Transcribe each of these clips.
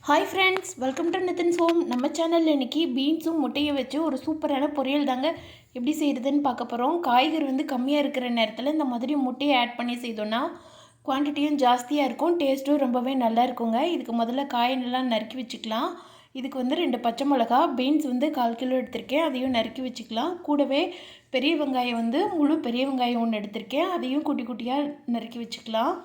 Hi friends, welcome to Nithin's home. நம்ம சேனலில் இன்றைக்கி பீன்ஸும் முட்டையும் வச்சு ஒரு சூப்பரான பொரியல் தாங்க எப்படி செய்கிறதுன்னு பார்க்க போகிறோம். காய்கறி கம்மியாக இருக்கிற நேரத்தில் இந்த மாதிரி முட்டையை ஆட் பண்ணி செய்தோன்னா குவான்டிட்டியும் ஜாஸ்தியாக இருக்கும், டேஸ்ட்டும் ரொம்பவே நல்லா இருக்குங்க. இதுக்கு முதல்ல காயெல்லாம் நறுக்கி வச்சுக்கலாம். இதுக்கு 2 பச்சை மிளகா, பீன்ஸ் 1/4 கிலோ எடுத்திருக்கேன், அதையும் நறுக்கி வச்சுக்கலாம். கூடவே பெரிய வெங்காயம் முழு பெரிய வெங்காயம் 1 எடுத்திருக்கேன், அதையும் குட்டி குட்டியாக நறுக்கி வச்சுக்கலாம்.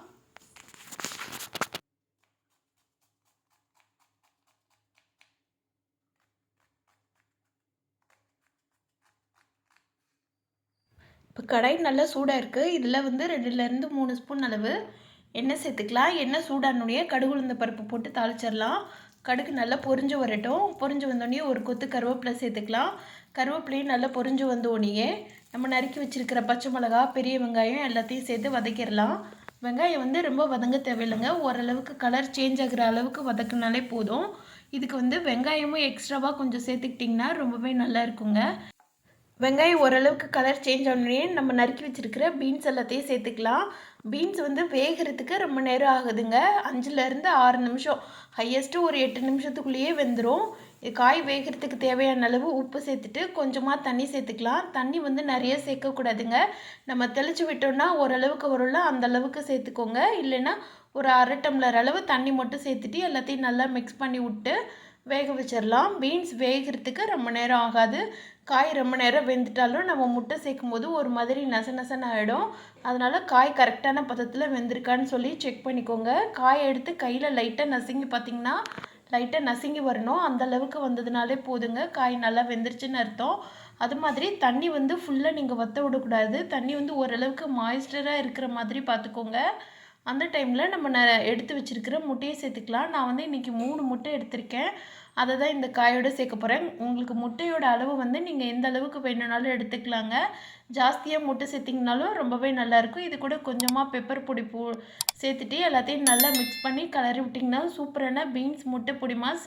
இப்போ கடாய் நல்லா சூடாக இருக்குது. இதில் 2லேருந்து 3 ஸ்பூன் அளவு எண்ணெய் சேர்த்துக்கலாம். எண்ணெய் சூடானுடைய கடுகு உளுந்த பருப்பு போட்டு தாளிச்சிடலாம். கடுகு நல்லா பொரிஞ்சு வரட்டும். பொரிஞ்சு வந்தோடனே ஒரு கொத்து கருவேப்பிலை சேர்த்துக்கலாம். கருவேப்பிலையும் நல்லா பொரிஞ்சு வந்தோடனே நம்ம நறுக்கி வச்சுருக்கிற பச்சை மிளகா, பெரிய வெங்காயம் எல்லாத்தையும் சேர்த்து வதக்கிடலாம். வெங்காயம் ரொம்ப வதங்க தேவையில்லைங்க, ஓரளவுக்கு கலர் சேஞ்ச் ஆகிற அளவுக்கு வதக்குனாலே போதும். இதுக்கு வெங்காயமும் எக்ஸ்ட்ராவாக கொஞ்சம் சேர்த்துக்கிட்டிங்கன்னா ரொம்பவே நல்லா இருக்குங்க. வெங்காயம் ஓரளவுக்கு கலர் சேஞ்ச் ஆனோடனே நம்ம நறுக்கி வச்சுருக்கிற பீன்ஸ் எல்லாத்தையும் சேர்த்துக்கலாம். பீன்ஸ் வேகிறதுக்கு ரொம்ப நேரம் ஆகுதுங்க. 5லேருந்து 6 நிமிஷம், ஹையஸ்ட்டு ஒரு 8 நிமிஷத்துக்குள்ளேயே வெந்துடும். காய் வேகிறதுக்கு தேவையான அளவு உப்பு சேர்த்துட்டு கொஞ்சமாக தண்ணி சேர்த்துக்கலாம். தண்ணி நிறைய சேர்க்கக்கூடாதுங்க. நம்ம தெளித்து விட்டோம்னா ஓரளவுக்கு வரும்ல, அந்த அளவுக்கு சேர்த்துக்கோங்க. இல்லைன்னா ஒரு 1/2 டம்ளர் அளவு தண்ணி மட்டும் சேர்த்துட்டு எல்லாத்தையும் நல்லா மிக்ஸ் பண்ணி விட்டு வேக வச்சிடலாம். பீன்ஸ் வேகிறதுக்கு ரொம்ப நேரம் ஆகாது. காய் ரொம்ப நேரம் வெந்துட்டாலும் நம்ம முட்டை சேர்க்கும் போது ஒரு மாதிரி நசநசன்னு ஆகிடும். அதனால் காய் கரெக்டான பதத்தில் வெந்திருக்கான்னு சொல்லி செக் பண்ணிக்கோங்க. காயை எடுத்து கையில் லைட்டாக நசுங்கி பார்த்திங்கன்னா லைட்டாக நசுங்கி வரணும். அந்த அளவுக்கு வந்ததுனாலே போதுங்க, காய் நல்லா வெந்துருச்சுன்னு அர்த்தம். அது மாதிரி தண்ணி ஃபுல்லாக நீங்கள் வற்ற விடக்கூடாது. தண்ணி ஓரளவுக்கு மாய்ஸ்டராக இருக்கிற மாதிரி பார்த்துக்கோங்க. அந்த டைமில் நம்ம எடுத்து வச்சுருக்கிற முட்டையை சேர்த்துக்கலாம். நான் இன்றைக்கி 3 முட்டை எடுத்திருக்கேன், அதை தான் இந்த காயோடு சேர்க்க போகிறேன். உங்களுக்கு முட்டையோட அளவு நீங்கள் எந்த அளவுக்கு வேணும்னாலும் எடுத்துக்கலாங்க. ஜாஸ்தியாக முட்டை சேர்த்திங்கனாலும் ரொம்பவே நல்லாயிருக்கும். இது கூட கொஞ்சமாக பெப்பர் பொடி சேர்த்துட்டு எல்லாத்தையும் நல்லா மிக்ஸ் பண்ணி கலரி விட்டிங்கன்னா சூப்பரான பீன்ஸ் முட்டை பொடிமாஸ்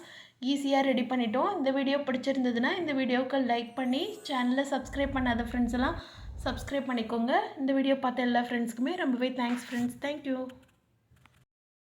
ஈஸியாக ரெடி பண்ணிட்டோம். இந்த வீடியோ பிடிச்சிருந்ததுன்னா இந்த வீடியோவுக்கு லைக் பண்ணி சேனலை சப்ஸ்கிரைப் பண்ணாத ஃப்ரெண்ட்ஸ் எல்லாம் சப்ஸ்கிரைப் பண்ணிக்கோங்க. இந்த வீடியோ பார்த்த எல்லா ஃப்ரெண்ட்ஸ்க்குமே ரொம்பவே தேங்க்ஸ் ஃப்ரெண்ட்ஸ். தேங்க்யூ.